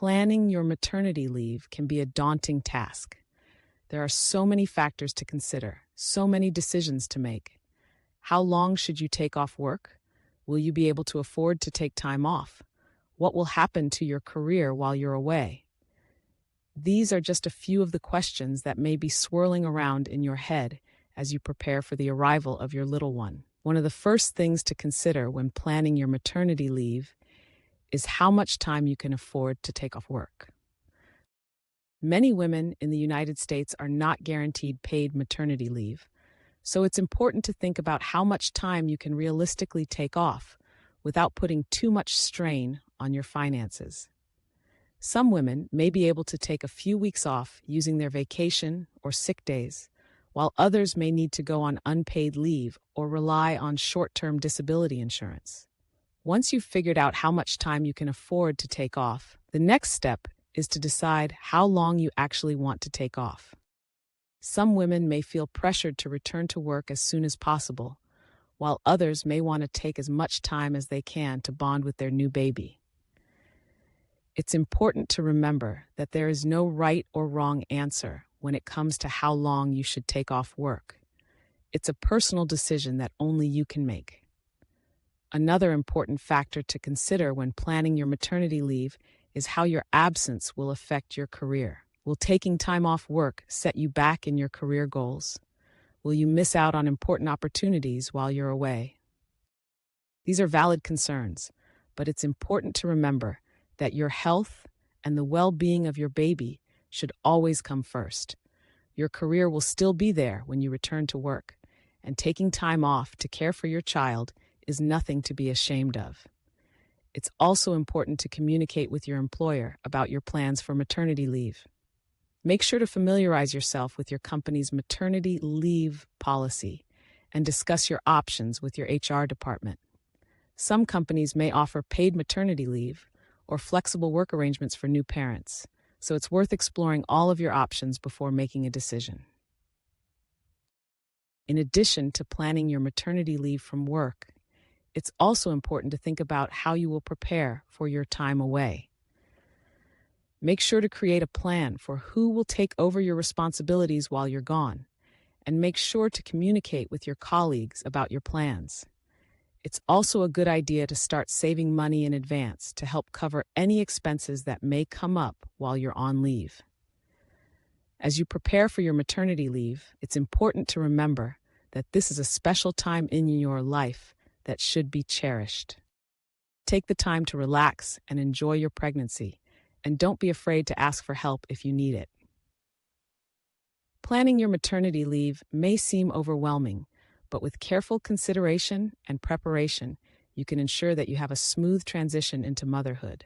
Planning your maternity leave can be a daunting task. There are so many factors to consider, so many decisions to make. How long should you take off work? Will you be able to afford to take time off? What will happen to your career while you're away? These are just a few of the questions that may be swirling around in your head as you prepare for the arrival of your little one. One of the first things to consider when planning your maternity leave is how much time you can afford to take off work. Many women in the United States are not guaranteed paid maternity leave, so it's important to think about how much time you can realistically take off without putting too much strain on your finances. Some women may be able to take a few weeks off using their vacation or sick days, while others may need to go on unpaid leave or rely on short-term disability insurance. Once you've figured out how much time you can afford to take off, the next step is to decide how long you actually want to take off. Some women may feel pressured to return to work as soon as possible, while others may want to take as much time as they can to bond with their new baby. It's important to remember that there is no right or wrong answer when it comes to how long you should take off work. It's a personal decision that only you can make. Another important factor to consider when planning your maternity leave is how your absence will affect your career. Will taking time off work set you back in your career goals? Will you miss out on important opportunities while you're away? These are valid concerns, but it's important to remember that your health and the well-being of your baby should always come first. Your career will still be there when you return to work, and taking time off to care for your child is nothing to be ashamed of. It's also important to communicate with your employer about your plans for maternity leave. Make sure to familiarize yourself with your company's maternity leave policy and discuss your options with your HR department. Some companies may offer paid maternity leave or flexible work arrangements for new parents, so it's worth exploring all of your options before making a decision. In addition to planning your maternity leave from work, it's also important to think about how you will prepare for your time away. Make sure to create a plan for who will take over your responsibilities while you're gone, and make sure to communicate with your colleagues about your plans. It's also a good idea to start saving money in advance to help cover any expenses that may come up while you're on leave. As you prepare for your maternity leave, it's important to remember that this is a special time in your life that should be cherished. Take the time to relax and enjoy your pregnancy, and don't be afraid to ask for help if you need it. Planning your maternity leave may seem overwhelming, but with careful consideration and preparation, you can ensure that you have a smooth transition into motherhood.